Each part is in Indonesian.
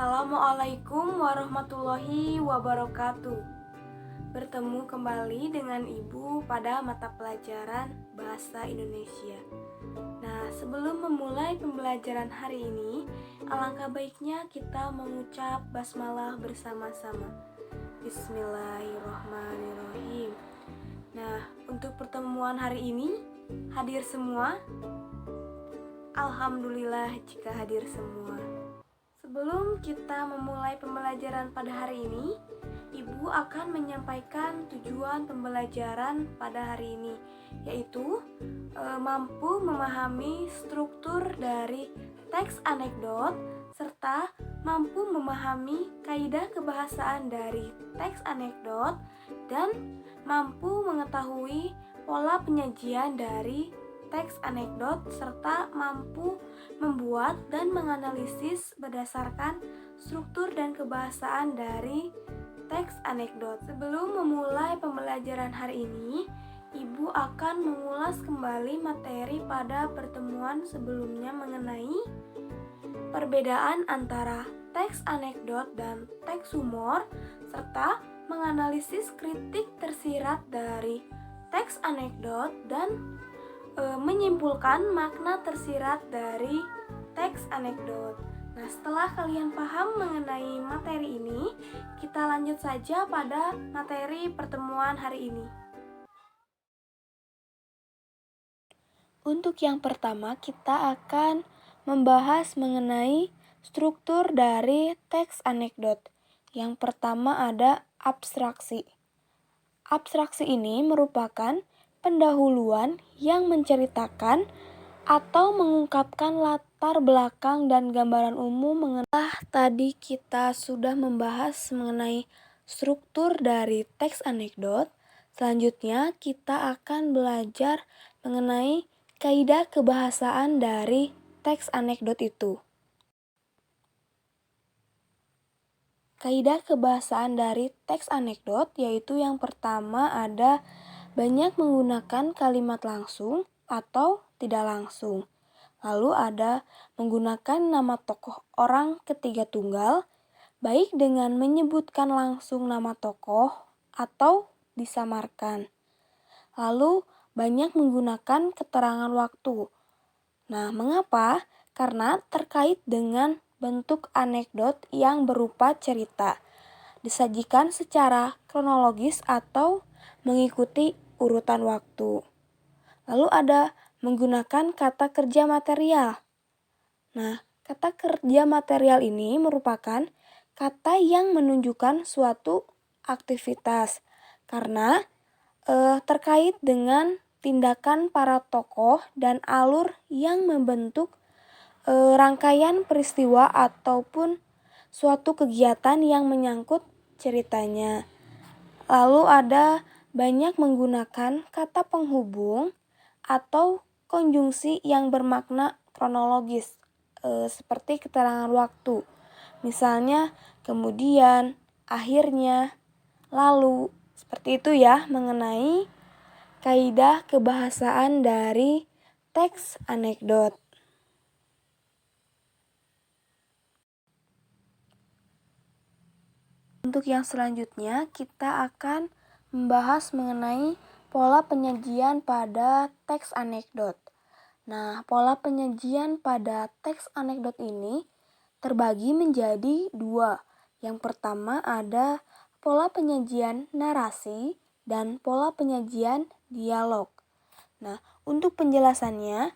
Assalamualaikum warahmatullahi wabarakatuh. Bertemu kembali dengan Ibu pada mata pelajaran Bahasa Indonesia. Nah, sebelum memulai pembelajaran hari ini, alangkah baiknya kita mengucap basmalah bersama-sama. Bismillahirrahmanirrahim. Nah, untuk pertemuan hari ini, hadir semua? Alhamdulillah jika hadir semua. Sebelum kita memulai pembelajaran pada hari ini, Ibu akan menyampaikan tujuan pembelajaran pada hari ini, yaitu mampu memahami struktur dari teks anekdot serta mampu memahami kaidah kebahasaan dari teks anekdot dan mampu mengetahui pola penyajian dari teks anekdot serta mampu membuat dan menganalisis berdasarkan struktur dan kebahasaan dari teks anekdot. Sebelum memulai pembelajaran hari ini, Ibu akan mengulas kembali materi pada pertemuan sebelumnya mengenai perbedaan antara teks anekdot dan teks humor serta menganalisis kritik tersirat dari teks anekdot dan menyimpulkan makna tersirat dari teks anekdot. Nah, setelah kalian paham mengenai materi ini, kita lanjut saja pada materi pertemuan hari ini. Untuk yang pertama, kita akan membahas mengenai struktur dari teks anekdot. Yang pertama ada abstraksi. Abstraksi ini merupakan pendahuluan yang menceritakan atau mengungkapkan latar belakang dan gambaran umum mengenai. Tadi kita sudah membahas mengenai struktur dari teks anekdot. Selanjutnya kita akan belajar mengenai kaidah kebahasaan dari teks anekdot itu. Kaidah kebahasaan dari teks anekdot yaitu yang pertama ada banyak menggunakan kalimat langsung atau tidak langsung. Lalu ada menggunakan nama tokoh orang ketiga tunggal, baik dengan menyebutkan langsung nama tokoh atau disamarkan. Lalu banyak menggunakan keterangan waktu. Nah, mengapa? Karena terkait dengan bentuk anekdot yang berupa cerita, disajikan secara kronologis atau mengikuti urutan waktu. Lalu ada menggunakan kata kerja material. Nah, kata kerja material ini merupakan kata yang menunjukkan suatu aktivitas karena terkait dengan tindakan para tokoh dan alur yang membentuk rangkaian peristiwa ataupun suatu kegiatan yang menyangkut ceritanya. Lalu ada banyak menggunakan kata penghubung atau konjungsi yang bermakna kronologis seperti keterangan waktu. Misalnya kemudian, akhirnya, lalu. Seperti itu ya mengenai kaidah kebahasaan dari teks anekdot. Untuk yang selanjutnya, kita akan membahas mengenai pola penyajian pada teks anekdot. Nah, pola penyajian pada teks anekdot ini terbagi menjadi dua. Yang pertama ada pola penyajian narasi dan pola penyajian dialog. Nah, untuk penjelasannya,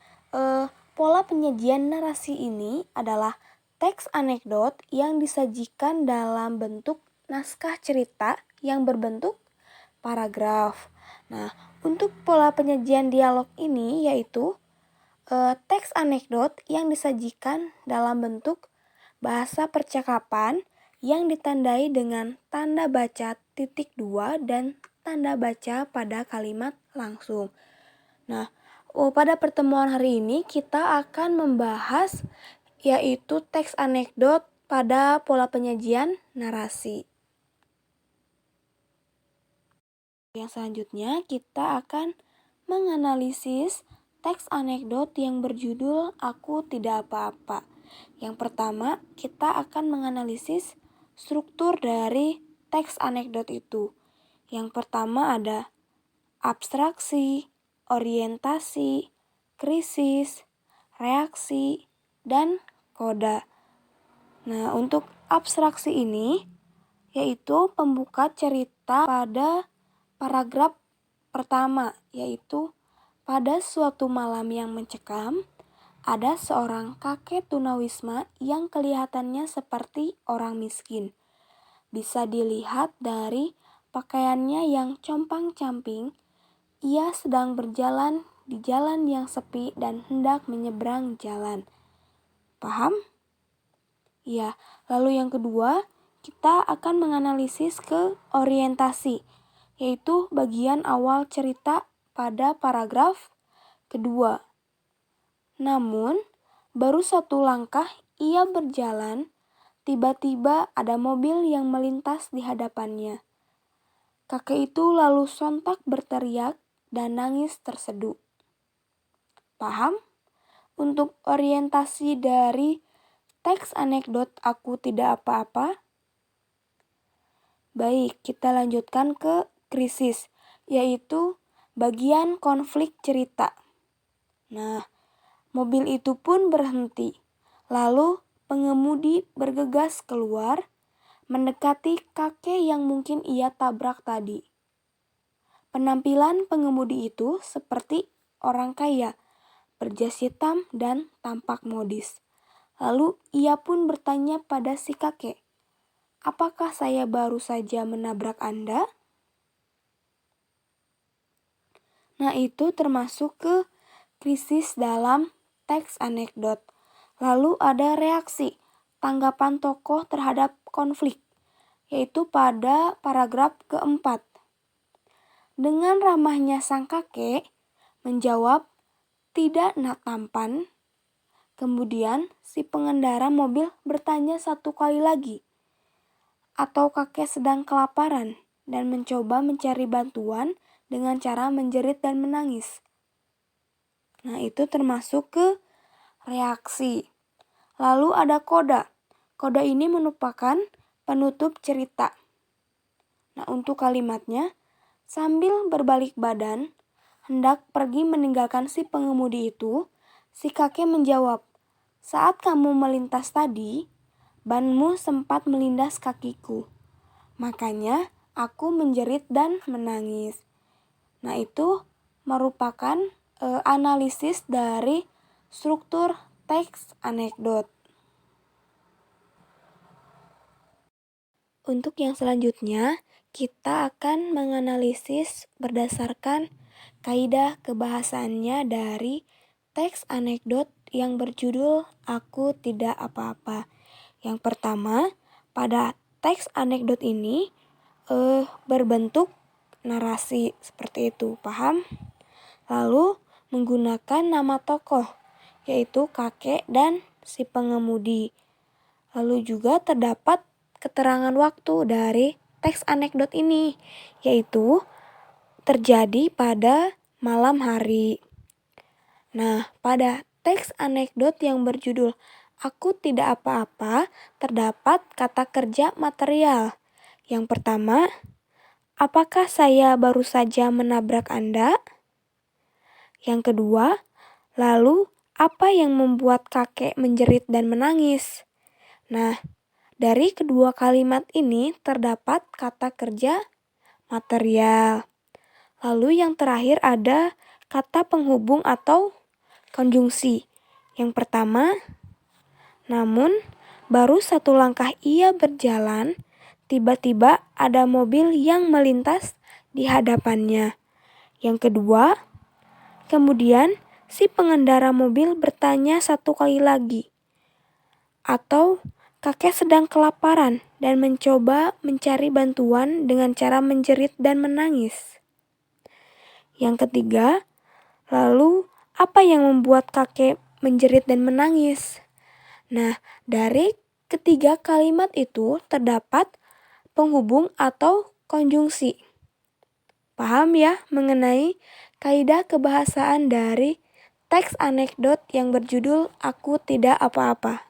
pola penyajian narasi ini adalah teks anekdot yang disajikan dalam bentuk naskah cerita yang berbentuk paragraf. Nah, untuk pola penyajian dialog ini yaitu teks anekdot yang disajikan dalam bentuk bahasa percakapan yang ditandai dengan tanda baca titik 2 dan tanda baca pada kalimat langsung. Nah, pada pertemuan hari ini kita akan membahas yaitu teks anekdot pada pola penyajian narasi. Yang selanjutnya kita akan menganalisis teks anekdot yang berjudul Aku Tidak Apa-apa. Yang pertama, kita akan menganalisis struktur dari teks anekdot itu. Yang pertama ada abstraksi, orientasi, krisis, reaksi, dan koda. Nah, untuk abstraksi ini yaitu pembuka cerita pada paragraf pertama, yaitu pada suatu malam yang mencekam, ada seorang kakek tunawisma yang kelihatannya seperti orang miskin. Bisa dilihat dari pakaiannya yang compang-camping. Ia sedang berjalan di jalan yang sepi dan hendak menyeberang jalan. Paham? Ya, lalu yang kedua, kita akan menganalisis ke orientasi, yaitu bagian awal cerita pada paragraf kedua. Namun, baru satu langkah ia berjalan, tiba-tiba ada mobil yang melintas di hadapannya. Kakek itu lalu sontak berteriak dan nangis terseduh. Paham? Untuk orientasi dari teks anekdot aku tidak apa-apa. Baik, kita lanjutkan ke krisis, yaitu bagian konflik cerita. Nah, mobil itu pun berhenti. Lalu pengemudi bergegas keluar, mendekati kakek yang mungkin ia tabrak tadi. Penampilan pengemudi itu seperti orang kaya, berjas hitam dan tampak modis. Lalu ia pun bertanya pada si kakek, "Apakah saya baru saja menabrak Anda?" Nah, itu termasuk ke krisis dalam teks anekdot. Lalu ada reaksi, tanggapan tokoh terhadap konflik, yaitu pada paragraf keempat. Dengan ramahnya sang kakek menjawab, "Tidak nak tampan." Kemudian si pengendara mobil bertanya satu kali lagi, "Atau kakek sedang kelaparan?" dan mencoba mencari bantuan dengan cara menjerit dan menangis. Nah, itu termasuk ke reaksi. Lalu ada koda. Koda ini merupakan penutup cerita. Nah, untuk kalimatnya, sambil berbalik badan, hendak pergi meninggalkan si pengemudi itu, si kakek menjawab, "Saat kamu melintas tadi, banmu sempat melindas kakiku. Makanya aku menjerit dan menangis." Nah, itu merupakan analisis dari struktur teks anekdot. Untuk yang selanjutnya, kita akan menganalisis berdasarkan kaidah kebahasaannya dari teks anekdot yang berjudul Aku Tidak Apa-apa. Yang pertama, pada teks anekdot ini berbentuk narasi seperti itu, paham? Lalu menggunakan nama tokoh, yaitu kakek dan si pengemudi. Lalu juga terdapat keterangan waktu dari teks anekdot ini, yaitu terjadi pada malam hari. Nah, pada teks anekdot yang berjudul Aku Tidak Apa-apa terdapat kata kerja material. Yang pertama, apakah saya baru saja menabrak Anda? Yang kedua, lalu apa yang membuat kakek menjerit dan menangis? Nah, dari kedua kalimat ini terdapat kata kerja material. Lalu yang terakhir ada kata penghubung atau konjungsi. Yang pertama, namun baru satu langkah ia berjalan, tiba-tiba ada mobil yang melintas di hadapannya. Yang kedua, kemudian si pengendara mobil bertanya satu kali lagi, atau kakek sedang kelaparan dan mencoba mencari bantuan dengan cara menjerit dan menangis. Yang ketiga, lalu apa yang membuat kakek menjerit dan menangis? Nah, dari ketiga kalimat itu terdapat penghubung atau konjungsi. Paham ya mengenai kaidah kebahasaan dari teks anekdot yang berjudul Aku Tidak Apa-apa?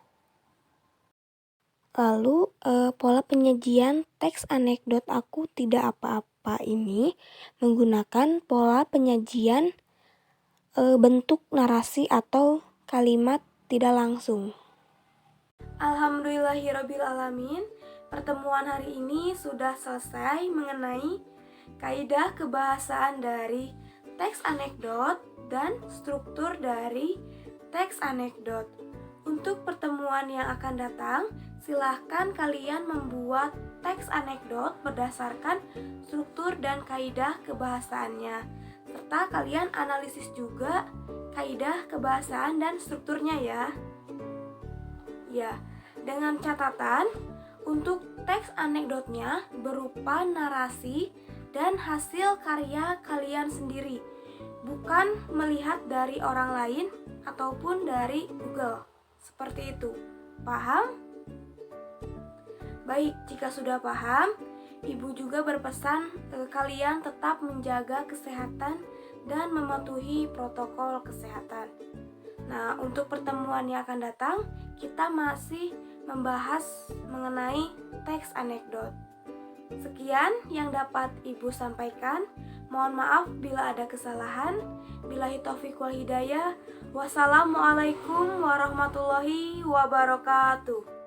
Lalu pola penyajian teks anekdot aku tidak apa-apa ini menggunakan pola penyajian bentuk narasi atau kalimat tidak langsung. Alhamdulillahirobbilalamin, pertemuan hari ini sudah selesai mengenai kaidah kebahasaan dari teks anekdot dan struktur dari teks anekdot. Untuk pertemuan yang akan datang, silahkan kalian membuat teks anekdot berdasarkan struktur dan kaidah kebahasaannya, serta kalian analisis juga kaidah kebahasaan dan strukturnya ya. Ya, dengan catatan untuk teks anekdotnya berupa narasi dan hasil karya kalian sendiri, bukan melihat dari orang lain ataupun dari Google. Seperti itu. Paham? Baik, jika sudah paham, Ibu juga berpesan kalian tetap menjaga kesehatan dan mematuhi protokol kesehatan. Nah, untuk pertemuan yang akan datang, kita masih membahas mengenai teks anekdot. Sekian yang dapat Ibu sampaikan. Mohon maaf bila ada kesalahan. Billahi taufiq wal hidayah. Wassalamualaikum warahmatullahi wabarakatuh.